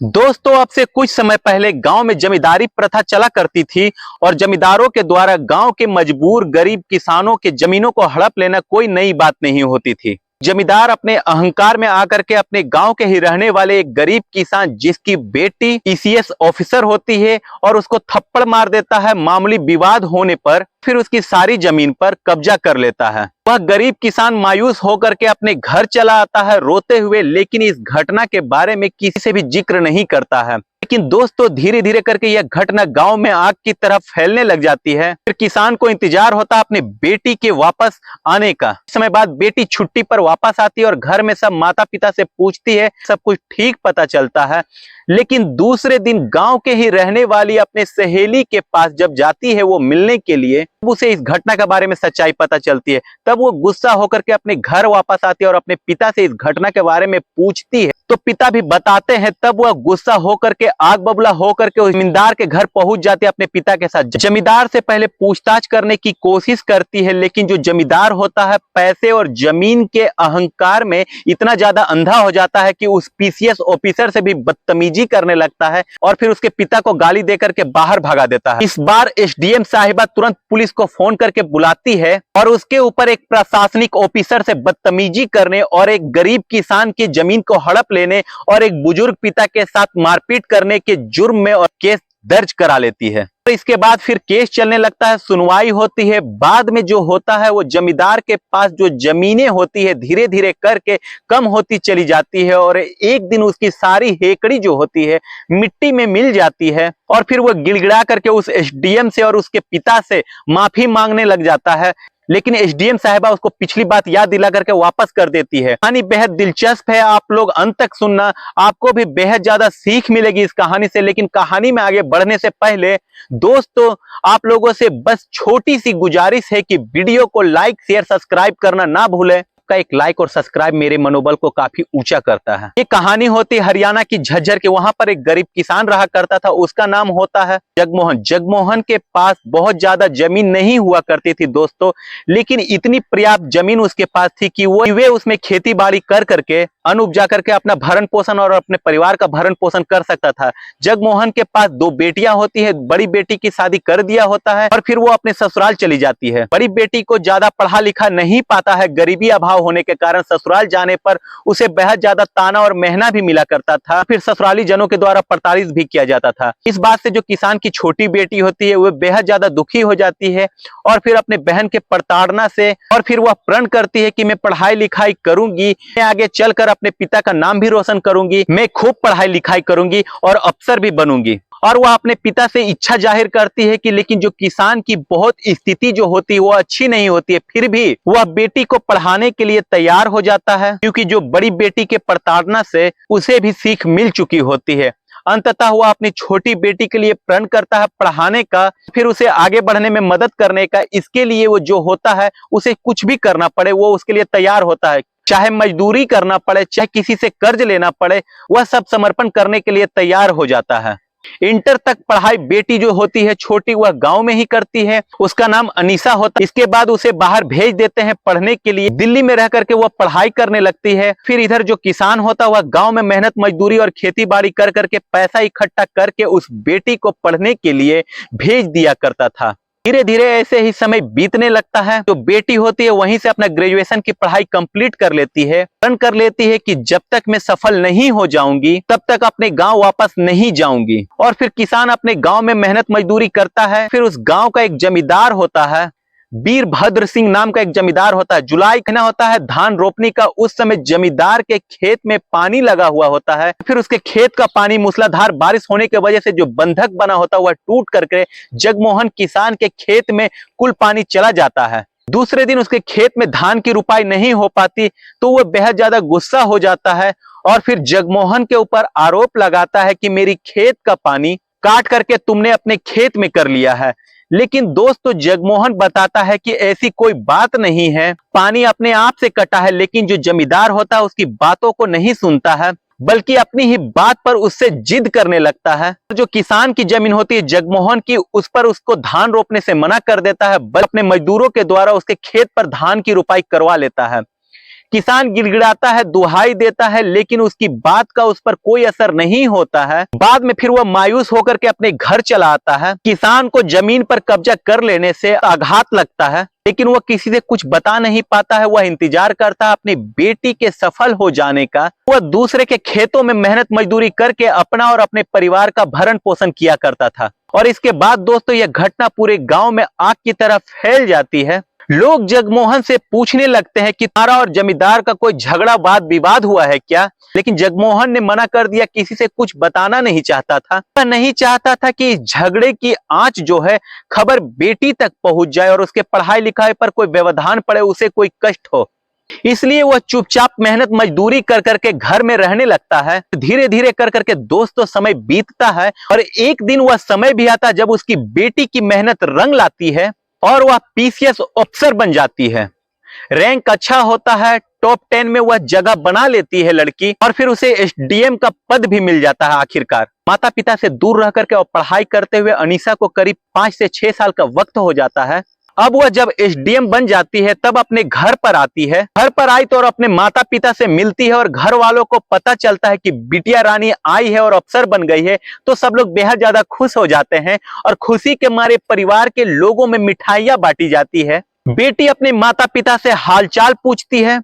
दोस्तों, अब से कुछ समय पहले गांव में जमींदारी प्रथा चला करती थी और जमींदारों के द्वारा गांव के मजबूर गरीब किसानों के जमीनों को हड़प लेना कोई नई बात नहीं होती थी। जमींदार अपने अहंकार में आकर के अपने गांव के ही रहने वाले एक गरीब किसान जिसकी बेटी ईसीएस ऑफिसर होती है और उसको थप्पड़ मार देता है मामूली विवाद होने पर, फिर उसकी सारी जमीन पर कब्जा कर लेता है। वह गरीब किसान मायूस होकर के अपने घर चला आता है रोते हुए, लेकिन इस घटना के बारे में किसी से भी जिक्र नहीं करता है। लेकिन दोस्तों, धीरे धीरे करके यह घटना गांव में आग की तरह फैलने लग जाती है। फिर किसान को इंतजार होता है अपने बेटी के वापस आने का। इस समय बाद बेटी छुट्टी पर वापस आती है और घर में सब माता पिता से पूछती है, सब कुछ ठीक पता चलता है। लेकिन दूसरे दिन गांव के ही रहने वाली अपने सहेली के पास जब जाती है वो मिलने के लिए, उसे इस घटना के बारे में सच्चाई पता चलती है। तब वो गुस्सा होकर के अपने घर वापस आती है और अपने पिता से इस घटना के बारे में पूछती है, तो पिता भी बताते हैं। तब वह गुस्सा होकर के आग बबूला होकर के जमींदार के घर पहुंच जाती है अपने पिता के साथ। जमींदार से पहले पूछताछ करने की कोशिश करती है, लेकिन जो जमींदार होता है पैसे और जमीन के अहंकार में इतना ज्यादा अंधा हो जाता है कि उस पीसीएस ऑफिसर से भी बदतमीजी करने लगता है और फिर उसके पिता को गाली देकर के बाहर भगा देता है। इस बार एसडीएम साहिबा तुरंत पुलिस को फोन करके बुलाती है और उसके ऊपर एक प्रशासनिक ऑफिसर से बदतमीजी करने और एक गरीब किसान की जमीन को हड़प लेने और एक बुजुर्ग पिता के साथ मारपीट करने के जुर्म में और केस दर्ज करा लेती है। तो इसके बाद फिर केस चलने लगता है, सुनवाई होती है। बाद में जो होता है वो जमींदार के पास जो जमीनें होती है धीरे धीरे करके कम होती चली जाती है और एक दिन उसकी सारी हेकड़ी जो होती है मिट्टी में मिल जाती है और फिर वो गिड़गिड़ा करके उस एसडीएम से और उसके पिता से माफी मांगने लग जाता है। लेकिन एसडीएम साहिबा उसको पिछली बात याद दिला करके वापस कर देती है। कहानी बेहद दिलचस्प है, आप लोग अंत तक सुनना, आपको भी बेहद ज्यादा सीख मिलेगी इस कहानी से। लेकिन कहानी में आगे बढ़ने से पहले दोस्तों, आप लोगों से बस छोटी सी गुजारिश है कि वीडियो को लाइक शेयर सब्सक्राइब करना ना भूलें। का एक लाइक और सब्सक्राइब मेरे मनोबल को काफी ऊंचा करता है। ये कहानी होती है हरियाणा की झज्जर के। वहां पर एक गरीब किसान रहा करता था, उसका नाम होता है जगमोहन। जगमोहन के पास बहुत ज्यादा जमीन नहीं हुआ करती थी दोस्तों, लेकिन इतनी पर्याप्त जमीन उसके पास थी कि वे उसमें खेती बाड़ी कर करके अन्न उपजा करके अपना भरण पोषण और अपने परिवार का भरण पोषण कर सकता था। जगमोहन के पास 2 बेटियां होती है। बड़ी बेटी की शादी कर दिया होता है और फिर वो अपने ससुराल चली जाती है। बड़ी बेटी को ज्यादा पढ़ा लिखा नहीं पाता है, गरीबी अभाव होने के कारण ससुराल जाने पर उसे बेहद ज्यादा ताना और मेहना भी मिला करता था। फिर ससुराली जनों के द्वारा प्रताड़ित भी किया जाता था। इस बात से जो किसान की छोटी बेटी होती है वह बेहद ज्यादा दुखी हो जाती है और फिर अपने बहन के प्रताड़ना से और फिर वह प्रण करती है कि मैं पढ़ाई लिखाई करूंगी, मैं आगे चलकर अपने पिता का नाम भी रोशन करूंगी, मैं खूब पढ़ाई लिखाई करूंगी और अफसर भी बनूंगी। और वह अपने पिता से इच्छा जाहिर करती है कि लेकिन जो किसान की बहुत स्थिति जो होती है वो अच्छी नहीं होती है, फिर भी वह बेटी को पढ़ाने के लिए तैयार हो जाता है, क्योंकि जो बड़ी बेटी के प्रताड़ना से उसे भी सीख मिल चुकी होती है। अंततः वह अपनी छोटी बेटी के लिए प्रण करता है पढ़ाने का, फिर उसे आगे बढ़ने में मदद करने का। इसके लिए वो जो होता है उसे कुछ भी करना पड़े वो उसके लिए तैयार होता है, चाहे मजदूरी करना पड़े, चाहे किसी से कर्ज लेना पड़े, वह सब समर्पण करने के लिए तैयार हो जाता है। इंटर तक पढ़ाई बेटी जो होती है छोटी वह गांव में ही करती है। उसका नाम अनीसा होता है। इसके बाद उसे बाहर भेज देते हैं पढ़ने के लिए। दिल्ली में रह करके वह पढ़ाई करने लगती है। फिर इधर जो किसान होता है वह गांव में मेहनत मजदूरी और खेती बाड़ी कर करके पैसा इकट्ठा करके उस बेटी को पढ़ने के लिए भेज दिया करता था। धीरे धीरे ऐसे ही समय बीतने लगता है। जो बेटी होती है वहीं से अपना ग्रेजुएशन की पढ़ाई कंप्लीट कर लेती है। प्रण कर लेती है कि जब तक मैं सफल नहीं हो जाऊंगी तब तक अपने गांव वापस नहीं जाऊंगी। और फिर किसान अपने गांव में मेहनत मजदूरी करता है। फिर उस गांव का एक जमींदार होता है, वीरभद्र सिंह नाम का एक जमींदार होता है। जुलाई महीना होता है धान रोपनी का। उस समय जमींदार के खेत में पानी लगा हुआ होता है। फिर उसके खेत का पानी मूसलाधार बारिश होने की वजह से जो बंधक बना होता है वह टूट करके जगमोहन किसान के खेत में कुल पानी चला जाता है। दूसरे दिन उसके खेत में धान की रुपाई नहीं हो पाती तो वह बेहद ज्यादा गुस्सा हो जाता है और फिर जगमोहन के ऊपर आरोप लगाता है कि मेरी खेत का पानी काट करके तुमने अपने खेत में कर लिया है। लेकिन दोस्तों, जगमोहन बताता है कि ऐसी कोई बात नहीं है, पानी अपने आप से कटा है। लेकिन जो जमींदार होता है उसकी बातों को नहीं सुनता है, बल्कि अपनी ही बात पर उससे जिद करने लगता है। जो किसान की जमीन होती है जगमोहन की, उस पर उसको धान रोपने से मना कर देता है, बल्कि अपने मजदूरों के द्वारा उसके खेत पर धान की रुपाई करवा लेता है। किसान गिड़गिड़ाता है, दुहाई देता है, लेकिन उसकी बात का उस पर कोई असर नहीं होता है। बाद में फिर वह मायूस होकर के अपने घर चला आता है। किसान को जमीन पर कब्जा कर लेने से आघात लगता है, लेकिन वह किसी से कुछ बता नहीं पाता है। वह इंतजार करता है अपनी बेटी के सफल हो जाने का। वह दूसरे के खेतों में मेहनत मजदूरी करके अपना और अपने परिवार का भरण पोषण किया करता था। और इसके बाद दोस्तों यह घटना पूरे गांव में आग की तरह फैल जाती है। लोग जगमोहन से पूछने लगते हैं कि तारा और जमींदार का कोई झगड़ा वाद विवाद हुआ है क्या, लेकिन जगमोहन ने मना कर दिया, किसी से कुछ बताना नहीं चाहता था। वह नहीं चाहता था कि इस झगड़े की आंच जो है खबर बेटी तक पहुंच जाए और उसके पढ़ाई लिखाई पर कोई व्यवधान पड़े, उसे कोई कष्ट हो। इसलिए वह चुपचाप मेहनत मजदूरी कर करके घर में रहने लगता है। धीरे धीरे कर करके दोस्तों समय बीतता है और एक दिन वह समय भी आता है जब उसकी बेटी की मेहनत रंग लाती है और वह पीसीएस अफसर बन जाती है। रैंक अच्छा होता है, टॉप 10 में वह जगह बना लेती है लड़की और फिर उसे एसडीएम का पद भी मिल जाता है आखिरकार। माता पिता से दूर रह करके और पढ़ाई करते हुए अनीसा को करीब 5 से 6 साल का वक्त हो जाता है। अब वह जब एसडीएम बन जाती है तब अपने घर पर आती है। घर पर आई तो और अपने माता पिता से मिलती है और घर वालों को पता चलता है कि बिटिया रानी आई है और अफसर बन गई है, तो सब लोग बेहद ज्यादा खुश हो जाते हैं और खुशी के मारे परिवार के लोगों में मिठाइयां बांटी जाती है। बेटी अपने माता पिता से हालचाल पूछती है,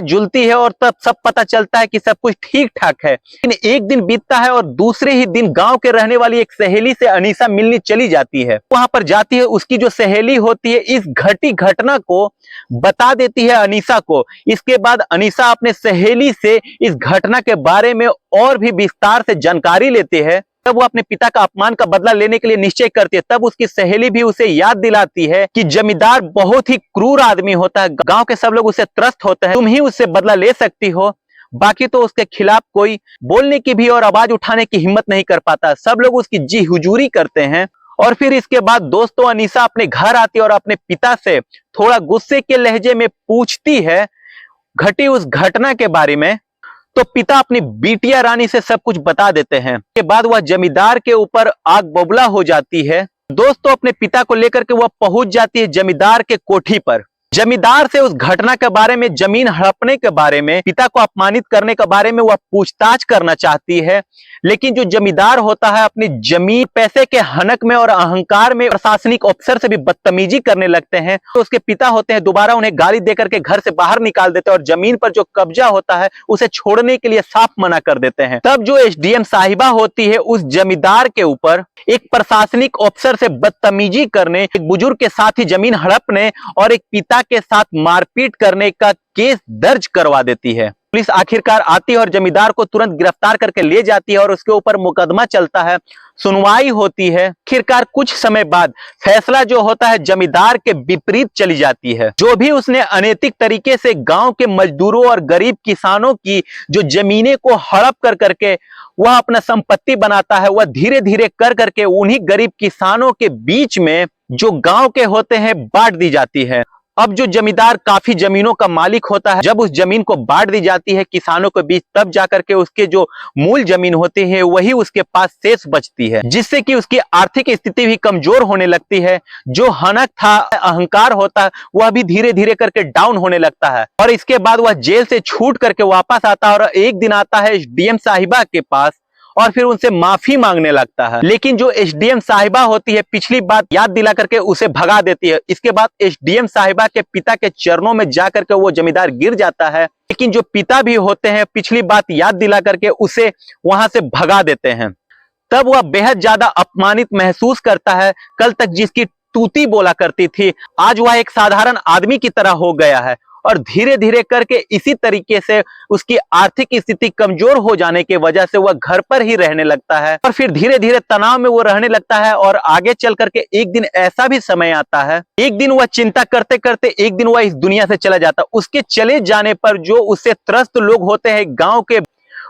जुलती है और तब सब पता चलता है कि सब कुछ ठीक ठाक है। लेकिन एक दिन बीतता है और दूसरे ही दिन गांव के रहने वाली एक सहेली से अनीसा मिलने चली जाती है। वहां पर जाती है, उसकी जो सहेली होती है इस घटी घटना को बता देती है अनीसा को। इसके बाद अनीसा अपने सहेली से इस घटना के बारे में और भी विस्तार से जानकारी लेती है। तब वो अपने पिता का अपमान का बदला लेने के लिए निश्चय करती है। तब उसकी सहेली भी उसे याद दिलाती है कि जमींदार बहुत ही क्रूर आदमी होता है, गांव के सब लोग उससे त्रस्त होते हैं, तुम ही उससे बदला ले सकती हो। बाकी तो उसके खिलाफ कोई बोलने की भी और आवाज उठाने की हिम्मत नहीं कर पाता। सब लोग उसकी जी हुजूरी करते हैं। और फिर इसके बाद दोस्तों अनीसा अपने घर आती है और अपने पिता से थोड़ा गुस्से के लहजे में पूछती है घटी उस घटना के बारे में। तो पिता अपनी बिटिया रानी से सब कुछ बता देते हैं। के बाद वह जमींदार के ऊपर आग बबूला हो जाती है। दोस्तों अपने पिता को लेकर के वह पहुंच जाती है जमींदार के कोठी पर। जमींदार से उस घटना के बारे में, जमीन हड़पने के बारे में, पिता को अपमानित करने के बारे में वह पूछताछ करना चाहती है। लेकिन जो जमींदार होता है अपनी जमीन पैसे के हनक में और अहंकार में प्रशासनिक अफसर से भी बदतमीजी करने लगते हैं। तो उसके पिता होते हैं दोबारा उन्हें गाली देकर के घर से बाहर निकाल देते हैं और जमीन पर जो कब्जा होता है उसे छोड़ने के लिए साफ मना कर देते हैं। तब जो एसडीएम साहिबा होती है उस जमींदार के ऊपर एक प्रशासनिक अफसर से बदतमीजी करने, एक बुजुर्ग के साथ ही जमीन हड़पने और एक पिता के साथ मारपीट करने का केस दर्ज करवा देती है। पुलिस आखिरकार आती है और जमींदार को तुरंत गिरफ्तार करके ले जाती है और उसके ऊपर मुकदमा चलता है, सुनवाई होती है। आखिरकार कुछ समय बाद फैसला जो होता है जमींदार के विपरीत चली जाती है। जो भी उसने अनैतिक तरीके से गांव के मजदूरों और गरीब किसानों की जो जमीनें को हड़प कर करके वह अपना संपत्ति बनाता है, वह धीरे धीरे कर करके उन्हीं गरीब किसानों के बीच में जो गांव के होते हैं बांट दी जाती है। अब जो जमींदार काफी जमीनों का मालिक होता है, जब उस जमीन को बांट दी जाती है किसानों के बीच, तब जाकर के उसके जो मूल जमीन होती है वही उसके पास शेष बचती है, जिससे कि उसकी आर्थिक स्थिति भी कमजोर होने लगती है। जो हनक था, अहंकार होता है, वह भी धीरे धीरे करके डाउन होने लगता है। और इसके बाद वह जेल से छूट करके वापस आता है और एक दिन आता है एसडीएम साहिबा के पास और फिर उनसे माफी मांगने लगता है। लेकिन जो एसडीएम साहिबा होती है पिछली बात याद दिला करके उसे भगा देती है। इसके बाद एसडीएम साहिबा के पिता के चरणों में जाकर के वो जमींदार गिर जाता है, लेकिन जो पिता भी होते हैं पिछली बात याद दिला करके उसे वहां से भगा देते हैं। तब वह बेहद ज्यादा अपमानित महसूस करता है। कल तक जिसकी तूती बोला करती थी, आज वह एक साधारण आदमी की तरह हो गया है और धीरे धीरे करके इसी तरीके से उसकी आर्थिक स्थिति कमजोर हो जाने की वजह से वह घर पर ही रहने लगता है और फिर धीरे धीरे तनाव में वो रहने लगता है। और आगे चल करके एक दिन ऐसा भी समय आता है, एक दिन वह चिंता करते करते एक दिन वह इस दुनिया से चला जाता। उसके चले जाने पर जो उससे त्रस्त लोग होते हैं गांव के,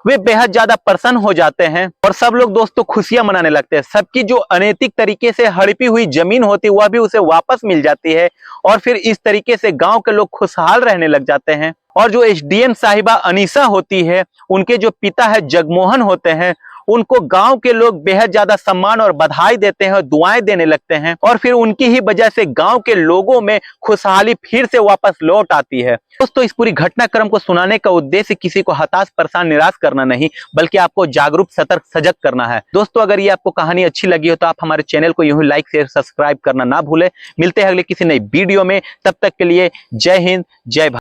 वे बेहद ज्यादा प्रसन्न हो जाते हैं और सब लोग दोस्तों खुशियां मनाने लगते हैं। सबकी जो अनैतिक तरीके से हड़पी हुई जमीन होती है वह भी उसे वापस मिल जाती है और फिर इस तरीके से गांव के लोग खुशहाल रहने लग जाते हैं। और जो एसडीएम साहिबा अनीसा होती है, उनके जो पिता है जगमोहन होते हैं, उनको गांव के लोग बेहद ज्यादा सम्मान और बधाई देते हैं और दुआएं देने लगते हैं और फिर उनकी ही वजह से गांव के लोगों में खुशहाली फिर से वापस लौट आती है। दोस्तों, इस पूरी घटनाक्रम को सुनाने का उद्देश्य किसी को हताश, परेशान, निराश करना नहीं, बल्कि आपको जागरूक, सतर्क, सजग करना है। दोस्तों, अगर ये आपको कहानी अच्छी लगी हो तो आप हमारे चैनल को यूं ही लाइक, शेयर, सब्सक्राइब करना ना भूलें। मिलते हैं अगले किसी नई वीडियो में, तब तक के लिए जय हिंद, जय भारत।